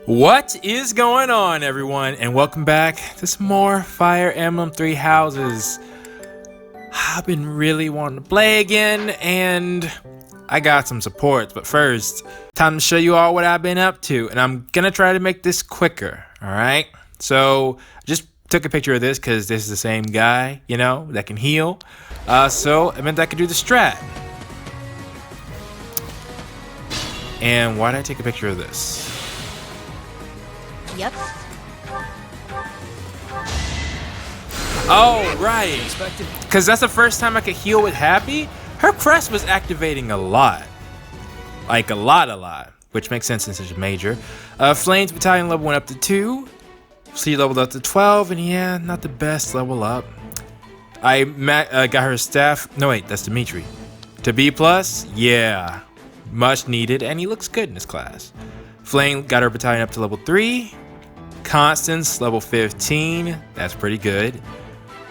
What is going on, everyone, and welcome back to some more Fire Emblem Three Houses. I've been really wanting to play again, and I got some supports, but first, time to show you all what I've been up to, and I'm gonna try to make this quicker, alright? So, I just took a picture of this because this is the same guy, you know, that can heal. So, it meant I could do the strat. And why did I take a picture of this? Yep. Oh, right. Because that's the first time I could heal with Happy. Her crest was activating a lot. Like a lot. Which makes sense since it's a major. Flayn's battalion level went up to 2. She leveled up to 12. And yeah, not the best level up. I got her staff. No, wait, that's Dimitri. To B+, yeah. Much needed. And he looks good in this class. Flayn got her battalion up to level 3. Constance, level 15. That's pretty good.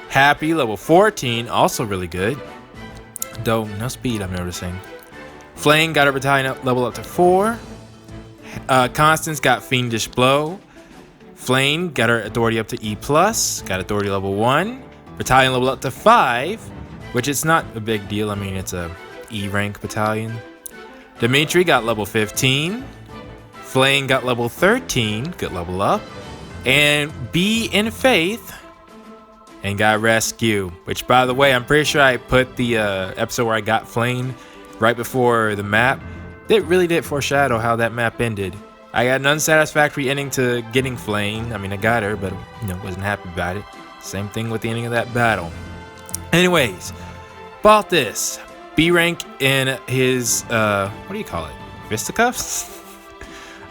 Happy, level 14. Also really good. Though, no speed, I'm noticing. Flayn got her battalion level up to 4. Constance got Fiendish Blow. Flayn got her authority up to E+. Got authority level 1. Battalion level up to 5. Which is not a big deal. I mean, it's a E rank battalion. Dimitri got level 15. Flayn got level 13, good level up, and B in FETH, and got Rescue, which by the way, I'm pretty sure I put the episode where I got Flayn right before the map. It really did foreshadow how that map ended. I got an unsatisfactory ending to getting Flayn. I mean, I got her, but wasn't happy about it. Same thing with the ending of that battle. Anyways, bought this. B rank in his, what do you call it? Fisticuffs?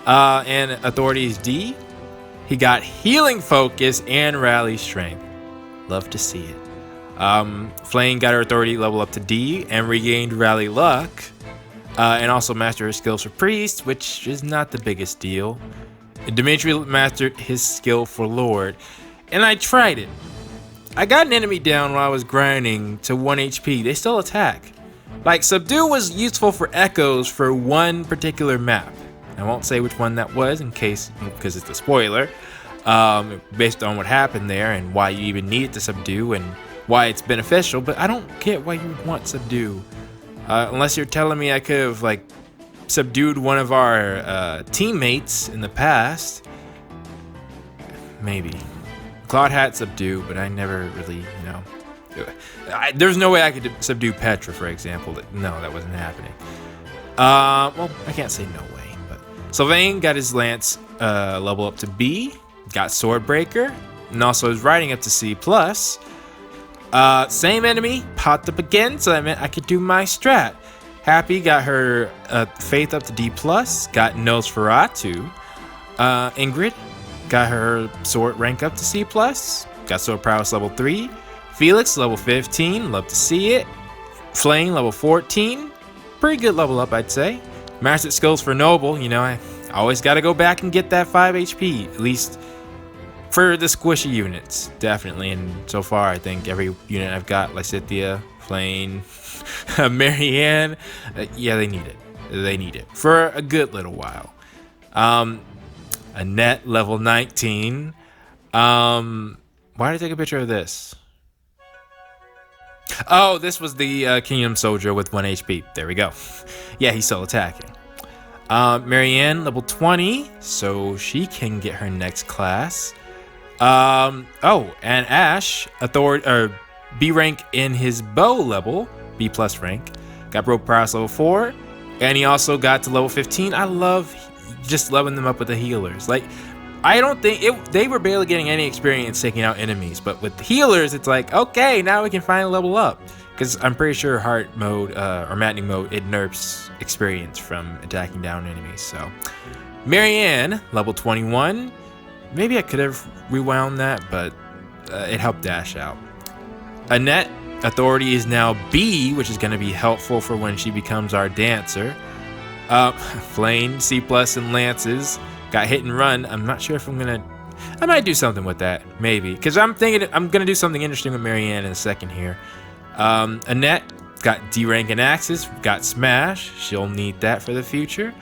And authority is D. He got healing focus and rally strength. Love to see it. Flayn got her authority level up to D and regained rally luck. And also mastered her skills for priest, which is not the biggest deal. Dimitri mastered his skill for lord. And I tried it. I got an enemy down while I was grinding to 1 HP. They still attack. Like, subdue was useful for echoes for one particular map. I won't say which one that was because it's a spoiler, based on what happened there and why you even need to subdue and why it's beneficial, but I don't get why you would want subdue. Unless you're telling me I could have, subdued one of our teammates in the past. Maybe. Claude had subdue, but I never really, there's no way I could subdue Petra, for example. That wasn't happening. Well, I can't say no way. Sylvain got his lance level up to B, got Swordbreaker, and also his riding up to C+. Same enemy, popped up again, so that meant I could do my strat. Happy got her Faith up to D+, got Nosferatu. Ingrid got her sword rank up to C+, got Sword Prowess level 3. Felix level 15, love to see it. Flayn level 14, pretty good level up, I'd say. Mastered skills for Noble, I always got to go back and get that 5 HP, at least for the squishy units, definitely. And so far, I think every unit I've got, Lysithea, Flayn, Marianne, yeah, they need it. They need it for a good little while. Annette, level 19. Why did I take a picture of this? Oh, this was the Kingdom Soldier with 1 HP. There we go. Yeah, he's still attacking. Marianne, level 20, so she can get her next class. And Ash, B rank in his bow level, B+ rank, got Rope Prowess level 4, and he also got to level 15. I love just leveling them up with the healers. I don't think they were barely getting any experience taking out enemies, but with the healers, it's like, okay, now we can finally level up. Because I'm pretty sure hard mode or maddening mode, it nerfs experience from attacking down enemies. So, Marianne, level 21. Maybe I could have rewound that, but it helped Dash out. Annette, authority is now B, which is going to be helpful for when she becomes our dancer. Flayn, C+ and Lances. Got hit and run. I'm not sure if I might do something with that, maybe. Because I'm thinking I'm going to do something interesting with Marianne in a second here. Annette got D rank and Axis, got Smash. She'll need that for the future.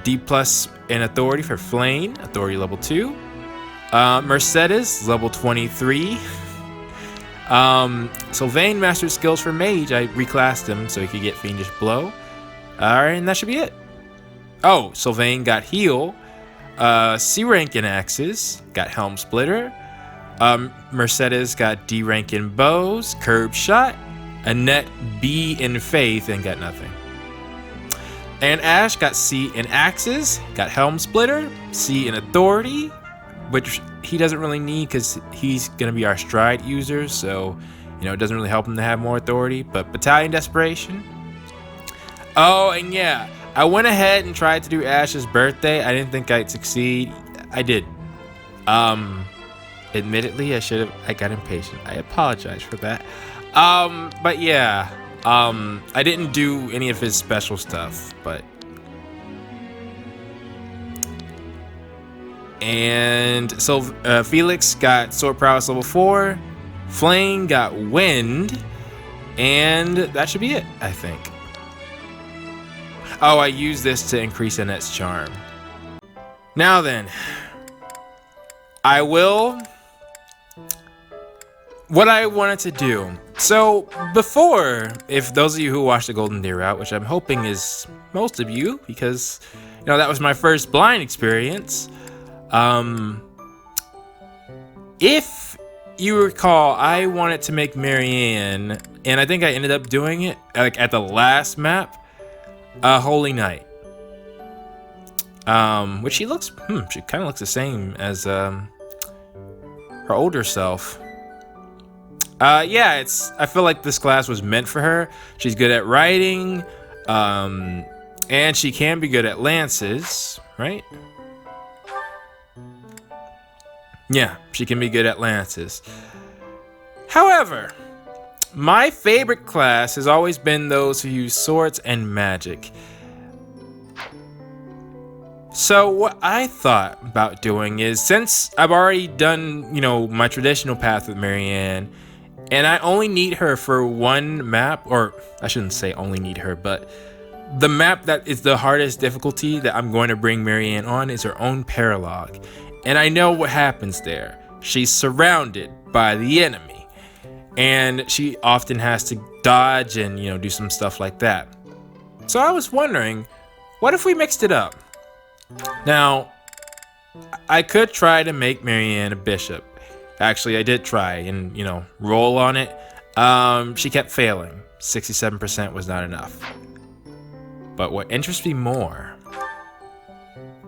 D+ and authority for Flayn, authority level 2. Mercedes, level 23. Sylvain mastered skills for Mage. I reclassed him so he could get Fiendish Blow. Alright, and that should be it. Oh, Sylvain got Heal. C rank in Axes, got Helm Splitter. Mercedes got D rank in Bows, Curb Shot. Annette B in Faith, and got nothing. And Ash got C in Axes, got Helm Splitter, C in Authority, which he doesn't really need because he's going to be our Stride user, so, you know, it doesn't really help him to have more authority, but Battalion Desperation. Oh, and yeah, I went ahead and tried to do Ash's birthday. I didn't think I'd succeed. I did. Admittedly, I got impatient. I apologize for that. But yeah, I didn't do any of his special stuff, but. And so, Felix got Sword Prowess level 4, Flayn got Wind, and that should be it, I think. Oh, I used this to increase Annette's charm. Now then, I will. What I wanted to do. So before, if those of you who watched the Golden Deer route, which I'm hoping is most of you, because you know that was my first blind experience. If you recall, I wanted to make Marianne, and I think I ended up doing it like at the last map, Holy Night. Which she looks, she kind of looks the same as her older self. Yeah, I feel like this class was meant for her. She's good at riding, and she can be good at lances, right? Yeah, she can be good at lances. However, my favorite class has always been those who use swords and magic. So what I thought about doing is, since I've already done, you know, my traditional path with Marianne, and I only need her for one map, or I shouldn't say only need her, but the map that is the hardest difficulty that I'm going to bring Marianne on is her own Paralog. And I know what happens there. She's surrounded by the enemy, and she often has to dodge and, you know, do some stuff like that. So I was wondering, what if we mixed it up? Now, I could try to make Marianne a bishop. Actually, I did try and, you know, roll on it. She kept failing. 67% was not enough. But what interests me more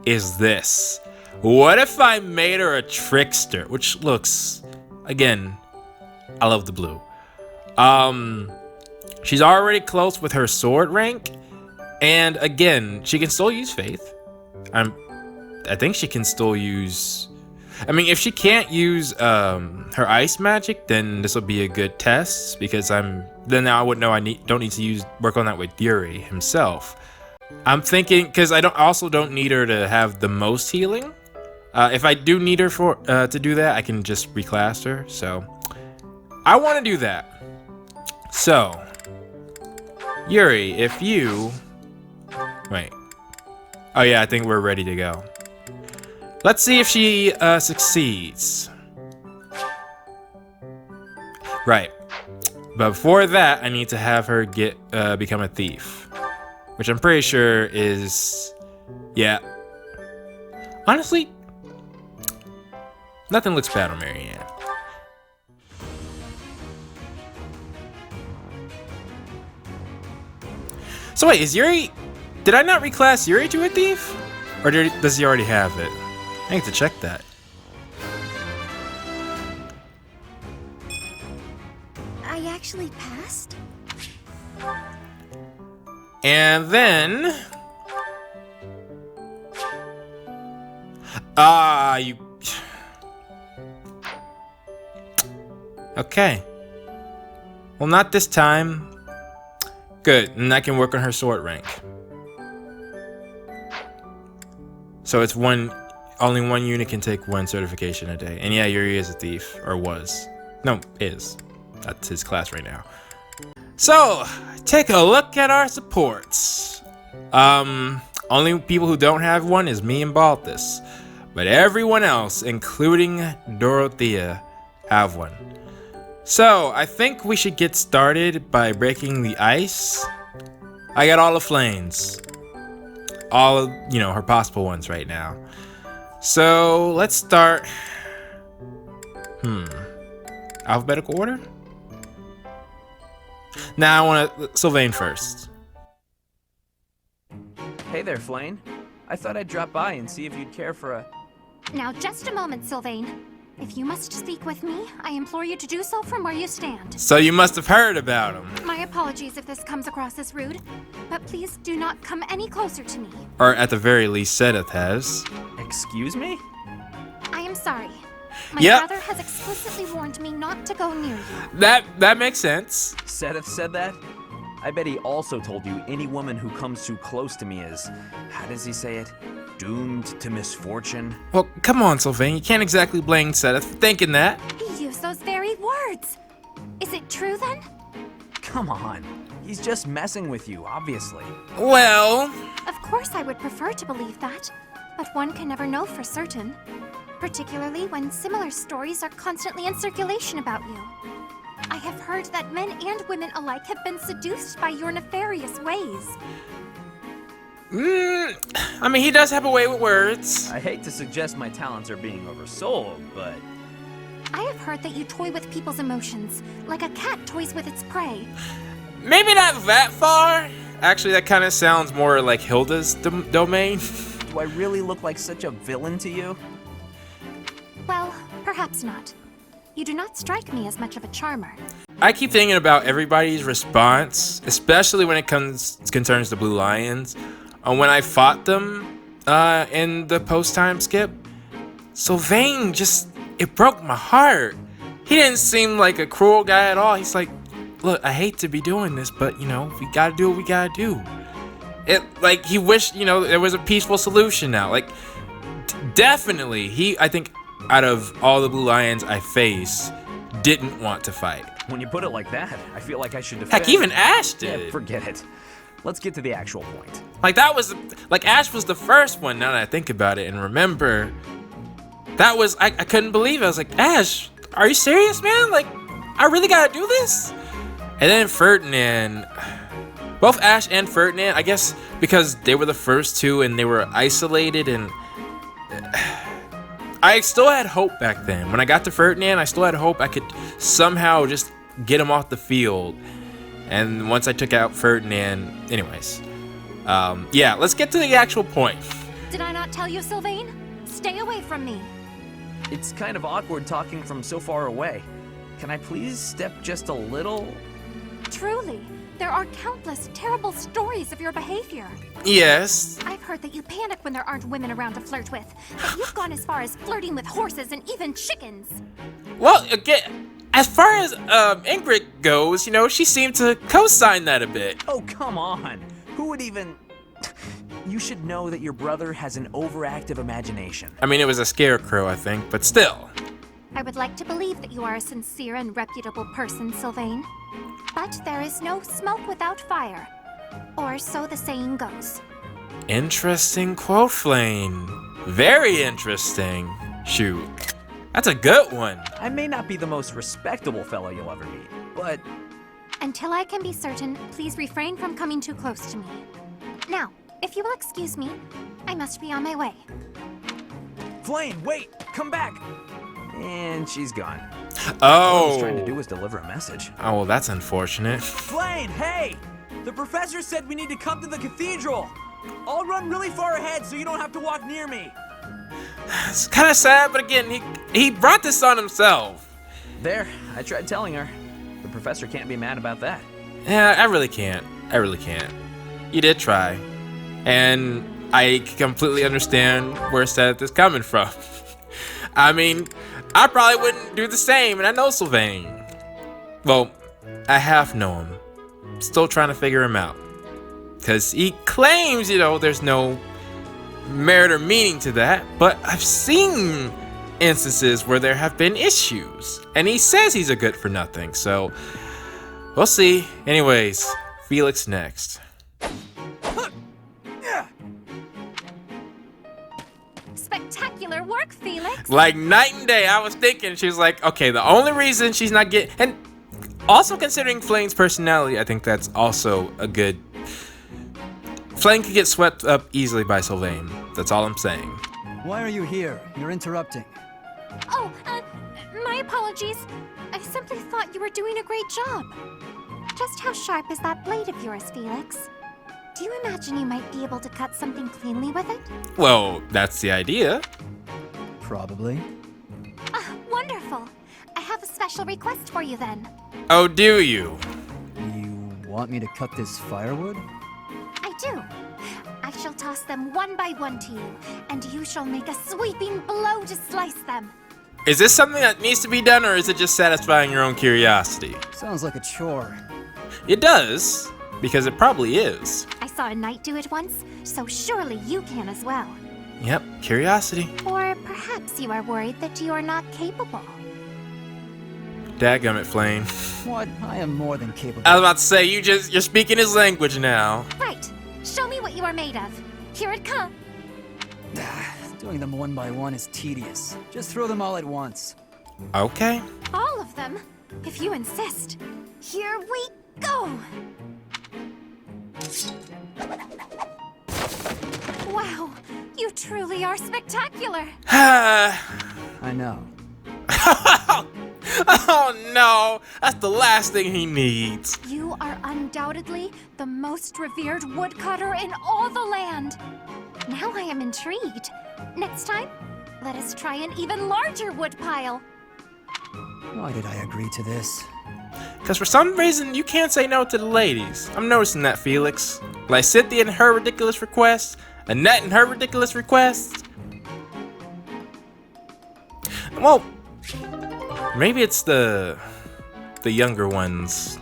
is this. What if I made her a trickster? Which looks, again, I love the blue. She's already close with her sword rank. And again, she can still use Faith. I think she can still use... I mean, if she can't use her ice magic, then this will be a good test, because then I would know don't need to work on that with Yuri himself. I'm thinking, because I don't need her to have the most healing. If I do need her to do that, I can just reclass her. So I want to do that. So Yuri, if you wait. Oh yeah, I think we're ready to go. Let's see if she succeeds. Right. But before that, I need to have her become a thief. Which I'm pretty sure is... Yeah. Honestly, nothing looks bad on Marianne. So wait, is Yuri... Did I not reclass Yuri to a thief? Or does he already have it? I need to check that. I actually passed? And then... you... Okay. Well, not this time. Good, and I can work on her sword rank. So it's only one unit can take one certification a day. And yeah, Yuri is a thief, or was. No, is. That's his class right now. So, take a look at our supports. Only people who don't have one is me and Balthus. But everyone else, including Dorothea, have one. So, I think we should get started by breaking the ice. I got all the Flayns. All of, her possible ones right now. So, let's start. Alphabetical order? Now I want Sylvain first. Hey there, Flayn. I thought I'd drop by and see if you'd care for a... Now, just a moment, Sylvain. If you must speak with me, I implore you to do so from where you stand. So you must have heard about him. My apologies if this comes across as rude, but please do not come any closer to me. Or at the very least, FETH has. Excuse me? I am sorry. My Yep. brother has explicitly warned me not to go near you. That makes sense. FETH said that? I bet he also told you any woman who comes too close to me is... How does he say it? Doomed to misfortune? Well, come on, Sylvain. You can't exactly blame FETH for thinking that. He used those very words. Is it true then? Come on. He's just messing with you, obviously. Well, Of course I would prefer to believe that, but one can never know for certain. Particularly when similar stories are constantly in circulation about you. I have heard that men and women alike have been seduced by your nefarious ways. I mean, he does have a way with words. I hate to suggest my talents are being oversold, but... I have heard that you toy with people's emotions, like a cat toys with its prey. Maybe not that far. Actually, that kind of sounds more like Hilda's domain. Do I really look like such a villain to you? Well, perhaps not. You do not strike me as much of a charmer. I keep thinking about everybody's response, especially when it concerns the Blue Lions, on when I fought them in the post-time skip. Sylvain it broke my heart. He didn't seem like a cruel guy at all. He's like, look, I hate to be doing this, but we gotta do what we gotta do. He wished, there was a peaceful solution now. Definitely, I think, out of all the Blue Lions I face, didn't want to fight. When you put it like that, I feel like I should defend... Heck, even Ash did. Yeah, forget it. Let's get to the actual point. Ash was the first one, now that I think about it and remember. That was, I couldn't believe it. I was like, Ash, are you serious, man? I really gotta do this? And then Ferdinand, both Ash and Ferdinand, I guess because they were the first two and they were isolated and... I still had hope back then. When I got to Ferdinand, I still had hope I could somehow just get him off the field. And once I took out Ferdinand, anyways. Yeah, let's get to the actual point. Did I not tell you, Sylvain? Stay away from me. It's kind of awkward talking from so far away. Can I please step just a little? Truly, there are countless terrible stories of your behavior. Yes. I've heard that you panic when there aren't women around to flirt with, that you've gone as far as flirting with horses and even chickens. Well, again, as far as Ingrid goes, she seemed to co-sign that a bit. Oh, come on. Who would even... You should know that your brother has an overactive imagination. I mean, it was a scarecrow, I think, but still. I would like to believe that you are a sincere and reputable person, Sylvain. But there is no smoke without fire. Or so the saying goes. Interesting quote, Flayn. Very interesting. Shoot. That's a good one. I may not be the most respectable fellow you'll ever meet, but... Until I can be certain, please refrain from coming too close to me. Now, if you will excuse me, I must be on my way. Flayn, wait! Come back! And she's gone. Oh. All I was trying to do was deliver a message. Oh, well, that's unfortunate. Flayn, hey! The professor said we need to come to the cathedral. I'll run really far ahead so you don't have to walk near me. It's kind of sad, but again, he brought this on himself. There, I tried telling her. The professor can't be mad about that. Yeah, I really can't. You did try. And I completely understand where Seth is coming from. I mean, I probably wouldn't do the same, and I know Sylvain. Well, I half know him. Still trying to figure him out. Because he claims, there's no merit or meaning to that, but I've seen instances where there have been issues, and he says he's a good for nothing, so we'll see. Anyways, Felix next. Spectacular work, Felix. Like night and day. I was thinking, she was like, okay, the only reason she's not getting, and also considering Flayn's personality, I think that's also a good. Flayn could get swept up easily by Sylvain. That's all I'm saying. Why are you here? You're interrupting. Oh, my apologies. I simply thought you were doing a great job. Just how sharp is that blade of yours, Felix? Do you imagine you might be able to cut something cleanly with it? Well, that's the idea. Probably. Ah, wonderful. I have a special request for you then. Oh, do you? You want me to cut this firewood? I do. I shall toss them one by one to you, and you shall make a sweeping blow to slice them. Is this something that needs to be done, or is it just satisfying your own curiosity? Sounds like a chore. It does, because it probably is. I saw a knight do it once, so surely you can as well. Yep, curiosity. Or perhaps you are worried that you are not capable. Dadgummit, Flayn. What? I am more than capable. I was about to say, you're speaking his language now. Right. Show me what you are made of. Here it comes. Doing them one by one is tedious. Just throw them all at once. Okay. All of them, if you insist. Here we go. Wow, you truly are spectacular. I know. Oh no, that's the last thing he needs. You are undoubtedly the most revered woodcutter in all the land. Now I am intrigued. Next time, let us try an even larger woodpile. Why did I agree to this? Because for some reason, you can't say no to the ladies. I'm noticing that, Felix. Like Cynthia and her ridiculous requests, Annette and her ridiculous requests. Well, maybe it's the younger ones.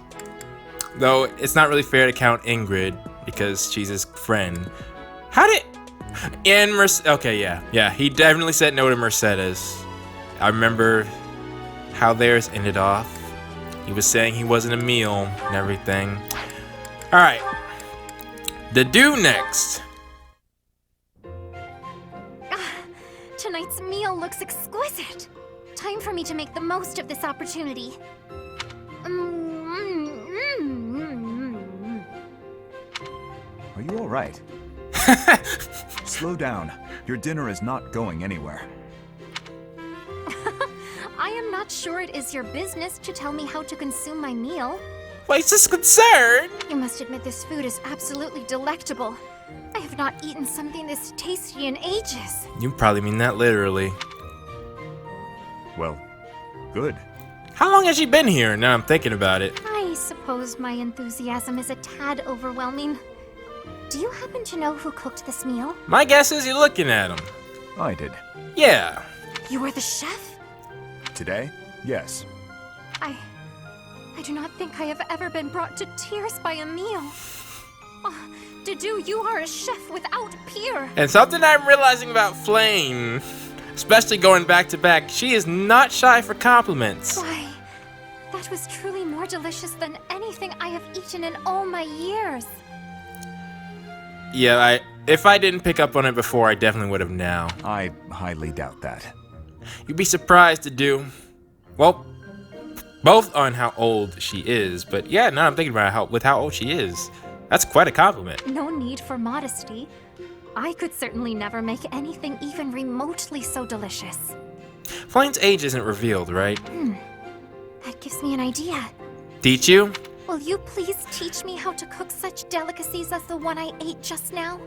Though it's not really fair to count Ingrid because she's his friend. How did... And okay, yeah, he definitely said no to Mercedes. I remember how theirs ended off. He was saying he wasn't a meal and everything. All right, the do next. Tonight's meal looks exquisite. Time for me to make the most of this opportunity. Are you all right? Slow down. Your dinner is not going anywhere. I am not sure it is your business to tell me how to consume my meal. Why is this concerned? You must admit this food is absolutely delectable. I have not eaten something this tasty in ages. You probably mean that literally. Well, good. How long has she been here? Now I'm thinking about it. I suppose my enthusiasm is a tad overwhelming. Do you happen to know who cooked this meal? My guess is you're looking at him. I did. Yeah. You are the chef? Today? Yes. I do not think I have ever been brought to tears by a meal. Oh, Dedu, you are a chef without peer. And something I'm realizing about Flayn, especially going back to back, she is not shy for compliments. Why, that was truly more delicious than anything I have eaten in all my years. Yeah, if I didn't pick up on it before, I definitely would have now. I highly doubt that. You'd be surprised to do. Well, both on how old she is, but yeah, now I'm thinking about how old she is. That's quite a compliment. No need for modesty. I could certainly never make anything even remotely so delicious. Flayn's age isn't revealed, right? That gives me an idea. Teach you? Will you please teach me how to cook such delicacies as the one I ate just now?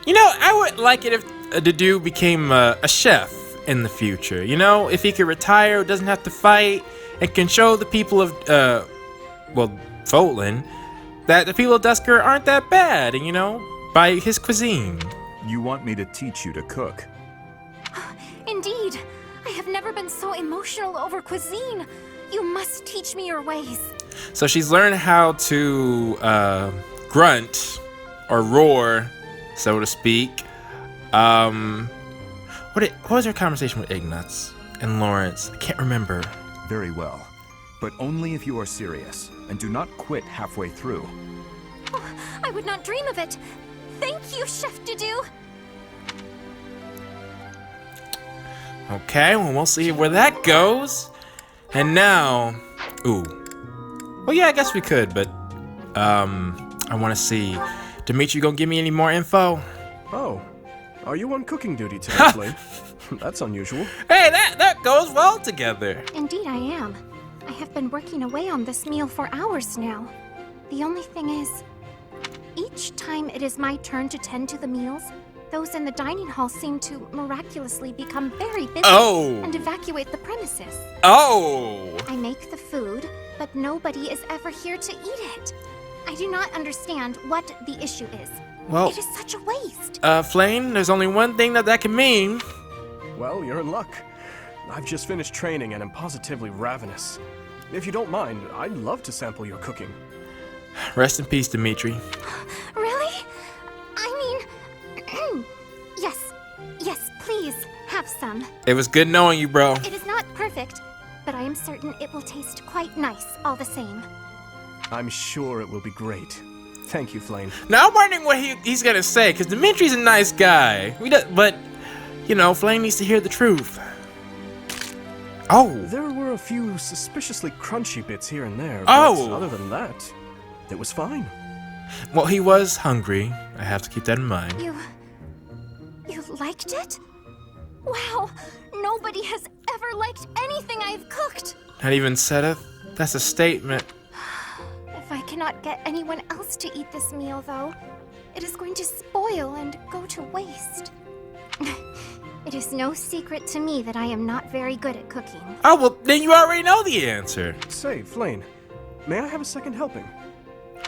You know, I would like it if Dedu became a chef in the future. You know, if he could retire, doesn't have to fight, and can show the people of, Fotland, that the people of Dusker aren't that bad, and you know, by his cuisine. You want me to teach you to cook? Indeed. I have never been so emotional over cuisine. You must teach me your ways. So she's learned how to grunt or roar, so to speak. What was her conversation with Ignatz and Lawrence? I can't remember. Very well. But only if you are serious, and do not quit halfway through. Oh, I would not dream of it. Thank you, Chef Dedu. Okay, well, we'll see where that goes. And now, ooh. Well, yeah, I guess we could, but I want to see. Dimitri, gonna give me any more info? Oh, are you on cooking duty today, Flayn? That's unusual. Hey, that goes well together. Indeed, I am. I have been working away on this meal for hours now. The only thing is, each time it is my turn to tend to the meals, those in the dining hall seem to miraculously become very busy and evacuate the premises. Oh! I make the food, but nobody is ever here to eat it. I do not understand what the issue is. Well, it is such a waste. Flayn, there's only one thing that can mean. Well, you're in luck. I've just finished training and am positively ravenous. If you don't mind, I'd love to sample your cooking. Rest in peace, Dimitri. Really? I mean, yes, please, have some. It was good knowing you, bro. It is not perfect, but I am certain it will taste quite nice all the same. I'm sure it will be great. Thank you, Flayn. Now I'm wondering what he's gonna say, because Dimitri's a nice guy. But, you know, Flayn needs to hear the truth. Oh. There were a few suspiciously crunchy bits here and there, Oh. but other than that, it was fine. Well, he was hungry. I have to keep that in mind. You liked it? Wow, nobody has ever liked anything I've cooked. Not even Seth? That's a statement. If I cannot get anyone else to eat this meal, though, it is going to spoil and go to waste. It is no secret to me that I am not very good at cooking. Oh, well, then you already know the answer. Say, Flayn, may I have a second helping?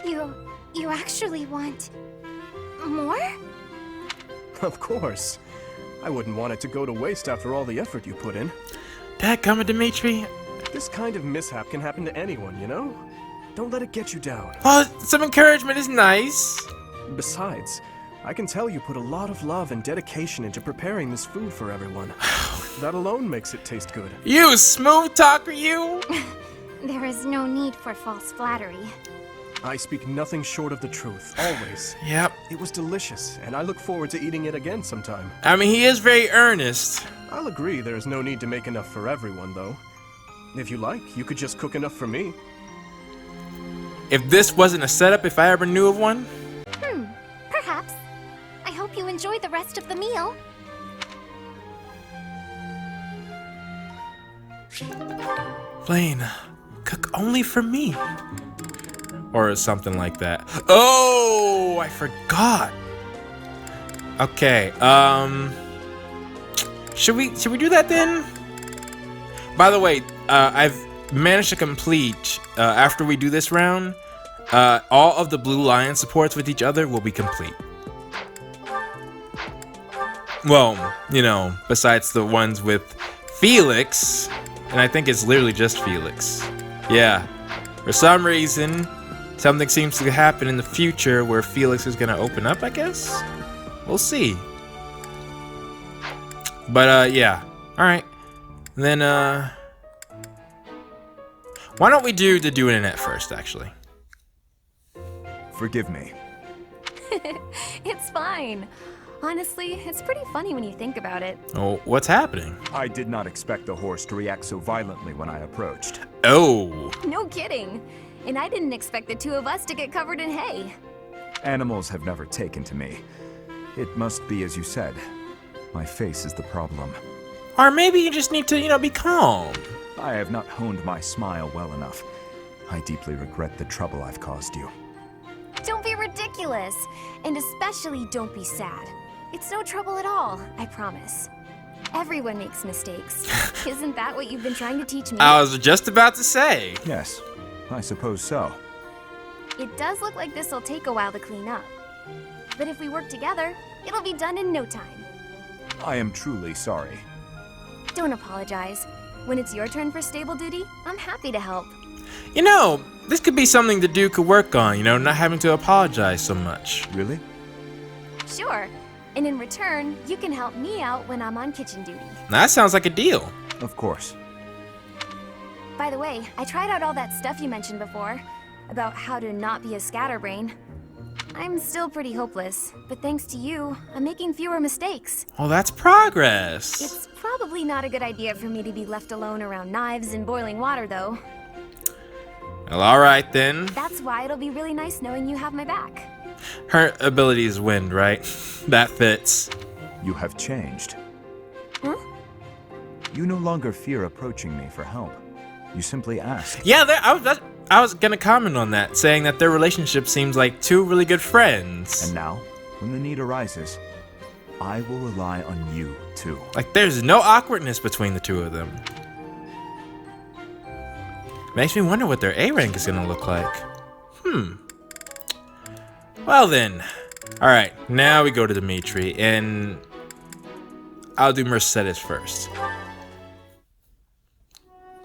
You actually want more? Of course. I wouldn't want it to go to waste after all the effort you put in. Dadgummit, Dimitri. This kind of mishap can happen to anyone, you know? Don't let it get you down. Well, some encouragement is nice. Besides, I can tell you put a lot of love and dedication into preparing this food for everyone. That alone makes it taste good. You smooth talker, you. There is no need for false flattery. I speak nothing short of the truth, always. Yep. It was delicious, and I look forward to eating it again sometime. I mean, he is very earnest. I'll agree there's no need to make enough for everyone, though. If you like, you could just cook enough for me. If this wasn't a setup, if I ever knew of one. Perhaps. I hope you enjoy the rest of the meal. Flayn, cook only for me. Or something like that. Oh, I forgot. Okay, should we do that then? By the way, I've managed to complete, after we do this round, all of the Blue Lion supports with each other will be complete. Well, you know, besides the ones with Felix, and I think it's literally just Felix. Yeah, for some reason, something seems to happen in the future where Felix is gonna open up, I guess? We'll see. But, yeah. Alright. Then, why don't we do the do internet first, actually? Forgive me. It's fine. Honestly, it's pretty funny when you think about it. Oh, what's happening? I did not expect the horse to react so violently when I approached. Oh. No kidding. And I didn't expect the two of us to get covered in hay. Animals have never taken to me. It must be as you said. My face is the problem. Or maybe you just need to, you know, be calm. I have not honed my smile well enough. I deeply regret the trouble I've caused you. Don't be ridiculous. And especially don't be sad. It's no trouble at all, I promise. Everyone makes mistakes. Isn't that what you've been trying to teach me? I was just about to say. Yes, I suppose so. It does look like this'll take a while to clean up. But if we work together, it'll be done in no time. I am truly sorry. Don't apologize. When it's your turn for stable duty, I'm happy to help. You know, this could be something the dude could work on, you know, not having to apologize so much. Really? Sure. And in return, you can help me out when I'm on kitchen duty. Now, that sounds like a deal. Of course. By the way, I tried out all that stuff you mentioned before, about how to not be a scatterbrain. I'm still pretty hopeless, but thanks to you, I'm making fewer mistakes. Well, that's progress. It's probably not a good idea for me to be left alone around knives and boiling water, though. Well, alright then. That's why it'll be really nice knowing you have my back. Her ability is wind, right? That fits. You have changed. Huh? You no longer fear approaching me for help. You simply ask. Yeah, I was gonna comment on that, saying that their relationship seems like two really good friends. And now, when the need arises, I will rely on you too. Like, there's no awkwardness between the two of them. Makes me wonder what their A rank is gonna look like. Well then. Alright, now we go to Dimitri, and I'll do Mercedes first.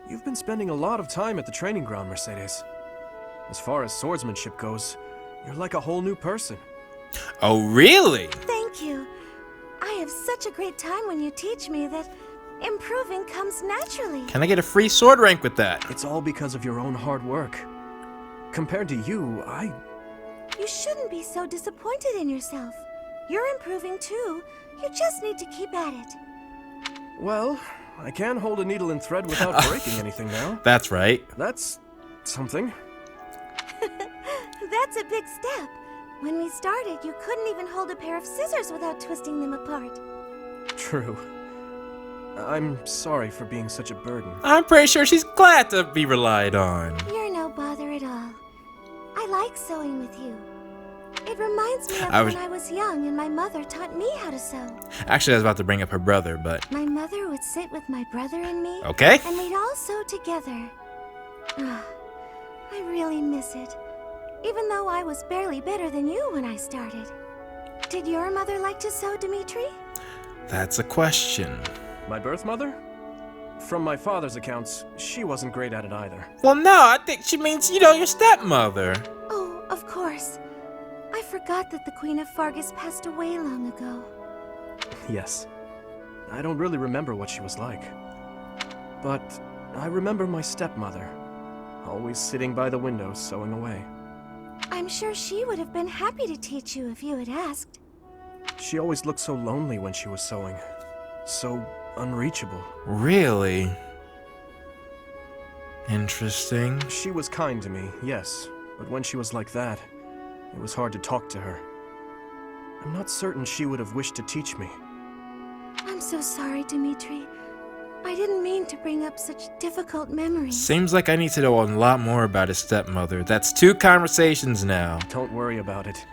You've been spending a lot of time at the training ground, Mercedes. As far as swordsmanship goes, you're like a whole new person. Oh, really? Thank you. I have such a great time when you teach me that improving comes naturally. Can I get a free sword rank with that? It's all because of your own hard work. Compared to you, You shouldn't be so disappointed in yourself. You're improving too. You just need to keep at it. Well, I can hold a needle and thread without breaking anything now. That's right. That's something. That's a big step. When we started, you couldn't even hold a pair of scissors without twisting them apart. True. I'm sorry for being such a burden. I'm pretty sure she's glad to be relied on. You're no bother at all. I like sewing with you. It reminds me of when I was young and my mother taught me how to sew. Actually, I was about to bring up her brother, but... My mother would sit with my brother and me. Okay. And we'd all sew together. I really miss it. Even though I was barely better than you when I started. Did your mother like to sew, Dimitri? That's a question. My birth mother? From my father's accounts, she wasn't great at it either. Well, no, I think she means, your stepmother. Oh, of course. I forgot that the Queen of Fargus passed away long ago. Yes. I don't really remember what she was like. But I remember my stepmother, always sitting by the window sewing away. I'm sure she would have been happy to teach you if you had asked. She always looked so lonely when she was sewing. So unreachable. Really? Interesting. She was kind to me, yes. But when she was like that, it was hard to talk to her. I'm not certain she would have wished to teach me. I'm so sorry, Dimitri. I didn't mean to bring up such difficult memories. Seems like I need to know a lot more about his stepmother. That's 2 conversations now. Don't worry about it.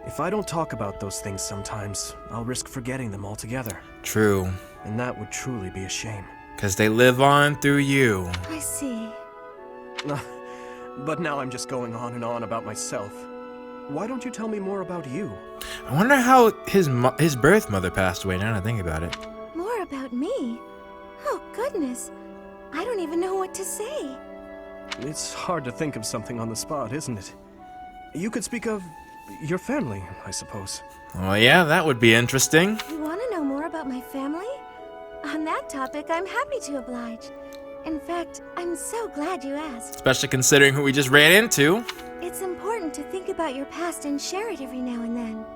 If I don't talk about those things sometimes, I'll risk forgetting them altogether. True. And that would truly be a shame. 'Cause they live on through you. I see. But now I'm just going on and on about myself. Why don't you tell me more about you? I wonder how his birth mother passed away, now that I think about it. More about me? Oh, goodness. I don't even know what to say. It's hard to think of something on the spot, isn't it? You could speak of your family, I suppose. Well, yeah, that would be interesting. You want to know more about my family? On that topic, I'm happy to oblige. In fact, I'm so glad you asked. Especially considering who we just ran into. It's important to think about your past and share it every now and then.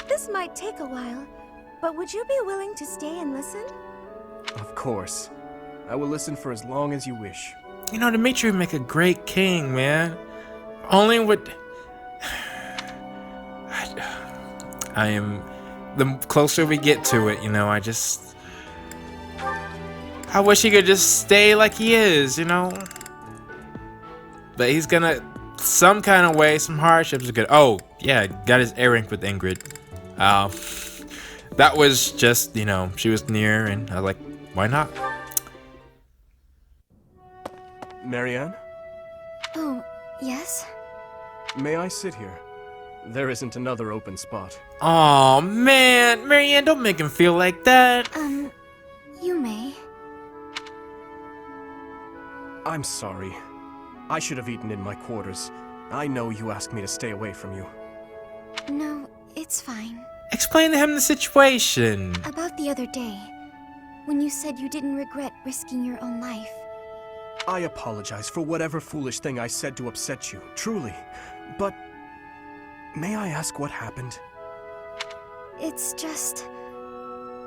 This might take a while, but would you be willing to stay and listen? Of course. I will listen for as long as you wish. Dimitri would make a great king, man. Only would... The closer we get to it, I wish he could just stay like he is, But he's gonna... Some kind of way, some hardships are good. Oh, yeah, got his A rank with Ingrid. That was just, she was near, and I was like, why not? Marianne? Oh, yes? May I sit here? There isn't another open spot. Oh man, Marianne, don't make him feel like that. You may. I'm sorry. I should have eaten in my quarters. I know you asked me to stay away from you. No, it's fine. Explain to him the situation. About the other day, when you said you didn't regret risking your own life. I apologize for whatever foolish thing I said to upset you, truly. But May I ask what happened? It's just...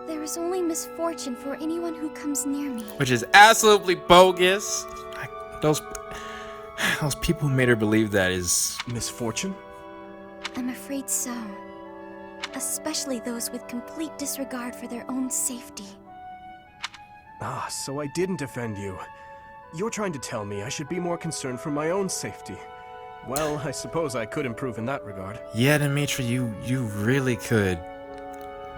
there is only misfortune for anyone who comes near me. Which is absolutely bogus. Those people who made her believe that is... Misfortune? I'm afraid so. Especially those with complete disregard for their own safety. Ah, so I didn't offend you. You're trying to tell me I should be more concerned for my own safety. Well, I suppose I could improve in that regard. Yeah, Dimitri, you really could.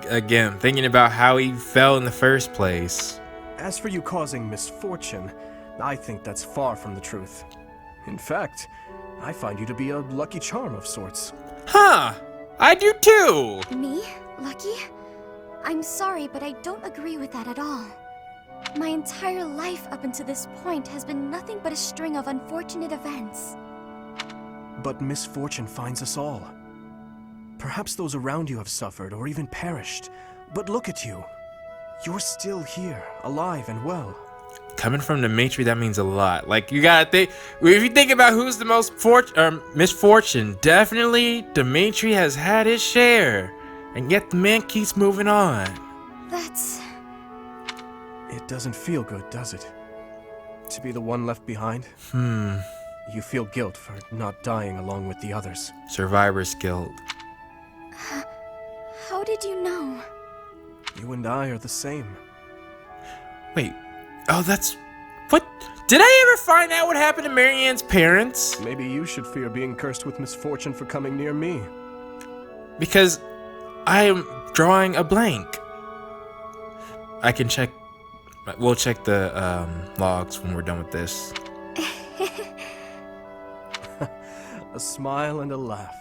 Again, thinking about how he fell in the first place. As for you causing misfortune, I think that's far from the truth. In fact, I find you to be a lucky charm of sorts. Huh! I do too! Me? Lucky? I'm sorry, but I don't agree with that at all. My entire life up until this point has been nothing but a string of unfortunate events. But misfortune finds us all. Perhaps those around you have suffered or even perished. But look at you. You're still here, alive and well. Coming from Dimitri, that means a lot. Like, you gotta think, if you think about who's the most misfortune, definitely Dimitri has had his share. And yet the man keeps moving on. That's... It doesn't feel good, does it? To be the one left behind? You feel guilt for not dying along with the others. Survivor's guilt. How did you know? You and I are the same. Wait. Oh, that's... What? Did I ever find out what happened to Marianne's parents? Maybe you should fear being cursed with misfortune for coming near me. Because I am drawing a blank. I can check... We'll check the logs when we're done with this. A smile and a laugh.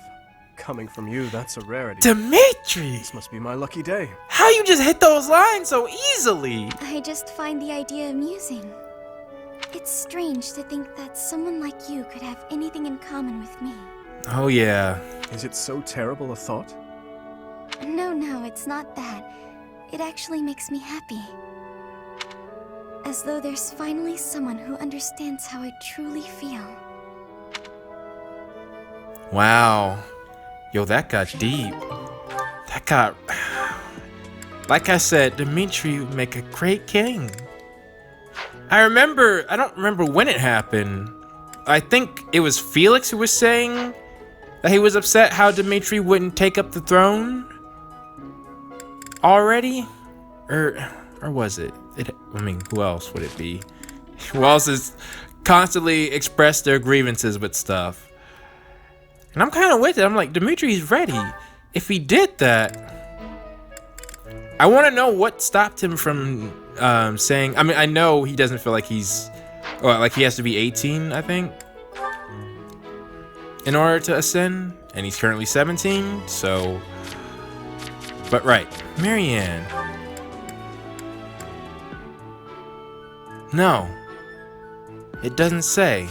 Coming from you, that's a rarity. Dimitri! This must be my lucky day. How you just hit those lines so easily? I just find the idea amusing. It's strange to think that someone like you could have anything in common with me. Oh yeah. Is it so terrible a thought? No, it's not that. It actually makes me happy. As though there's finally someone who understands how I truly feel. Wow. Yo, that got deep. That got... Like I said, Dimitri would make a great king. I don't remember when it happened. I think it was Felix who was saying that he was upset how Dimitri wouldn't take up the throne already? Or was it? I mean, who else would it be? Who else has constantly expressed their grievances with stuff? And I'm kind of with it. I'm like, Dimitri's ready. If he did that, I want to know what stopped him from saying... I mean, I know he doesn't feel like he's... Well, like he has to be 18, I think, in order to ascend. And he's currently 17, so... But right, Marianne. No. It doesn't say.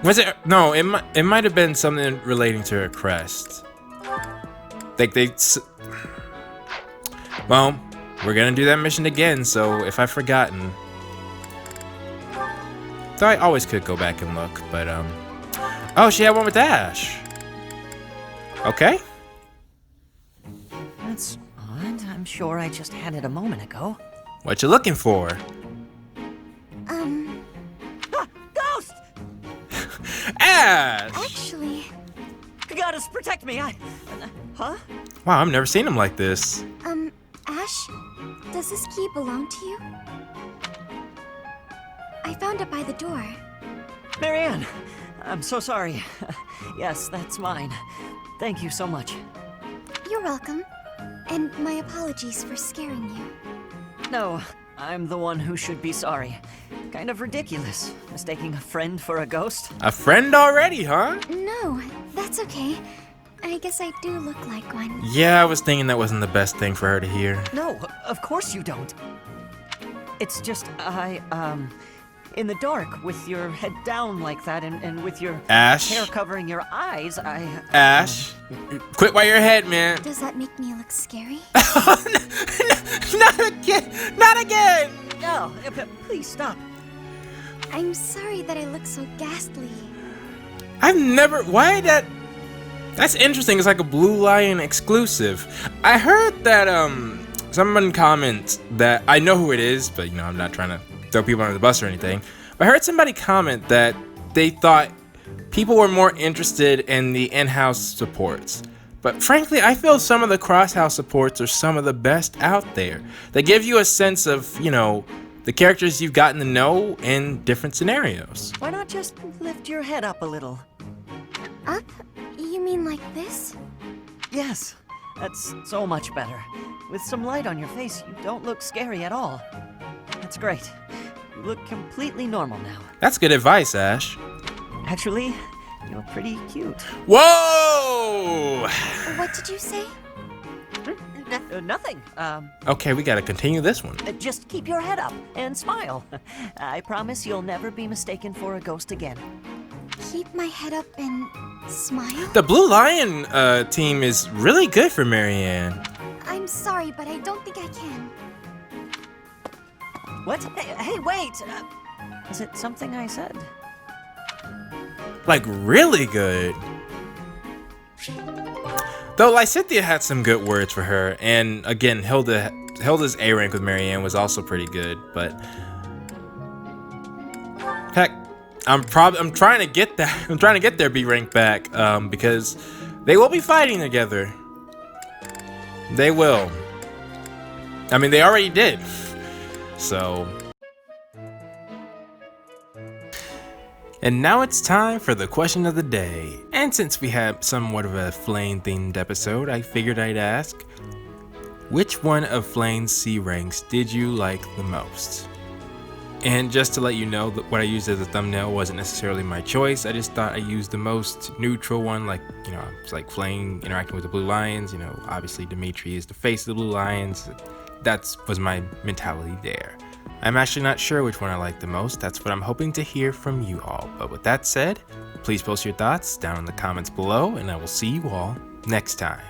Was it? No, it might have been something relating to her crest. Like well, we're gonna do that mission again, so if I've forgotten. Though I always could go back and look, but oh, she had one with Ash. Okay. That's odd. I'm sure I just had it a moment ago. What you looking for? Ghost! Ash! Actually... Goddess, protect me! Huh? Wow, I've never seen him like this. Ash? Does this key belong to you? I found it by the door. Marianne! I'm so sorry. Yes, that's mine. Thank you so much. You're welcome. And my apologies for scaring you. No, I'm the one who should be sorry. Kind of ridiculous, mistaking a friend for a ghost. A friend already, huh? No, that's okay. I guess I do look like one. Yeah, I was thinking that wasn't the best thing for her to hear. No, of course you don't. It's just, in the dark, with your head down like that, and with your Ash. hair covering your eyes, Ash, quit while you're ahead, man. Does that make me look scary? Not again! Not again! No, please stop. I'm sorry that I look so ghastly. I've never, why that, that's interesting. It's like a Blue Lion exclusive. I heard that, someone comments that, I know who it is, but you know, I'm not trying to throw people under the bus or anything. But I heard somebody comment that they thought people were more interested in the in-house supports. But frankly, I feel some of the cross-house supports are some of the best out there. They give you a sense of, you know, the characters you've gotten to know in different scenarios. Why not just lift your head up a little? Up? You mean like this? Yes, that's so much better. With some light on your face, you don't look scary at all. That's great. You look completely normal now. That's good advice, Ash. Actually, you're pretty cute. Whoa! What did you say? Nothing. Okay, we gotta continue this one. Just keep your head up and smile. I promise you'll never be mistaken for a ghost again. Keep my head up and smile? The Blue Lion team is really good for Marianne. I'm sorry, but I don't think I can. What? Hey, wait! Is it something I said? Like, really good. Though Lysithea had some good words for her, and again, Hilda's A rank with Marianne was also pretty good, but heck, I'm trying to get that. I'm trying to get their B rank back, because they will be fighting together. They will. I mean, they already did. So. And now it's time for the question of the day. And since we had somewhat of a Flayn themed episode, I figured I'd ask, which one of Flayn's C ranks did you like the most? And just to let you know, that what I used as a thumbnail wasn't necessarily my choice. I just thought I used the most neutral one, like, you know, it's like Flayn interacting with the Blue Lions. You know, obviously Dimitri is the face of the Blue Lions. That was my mentality there. I'm actually not sure which one I like the most. That's what I'm hoping to hear from you all. But with that said, please post your thoughts down in the comments below, and I will see you all next time.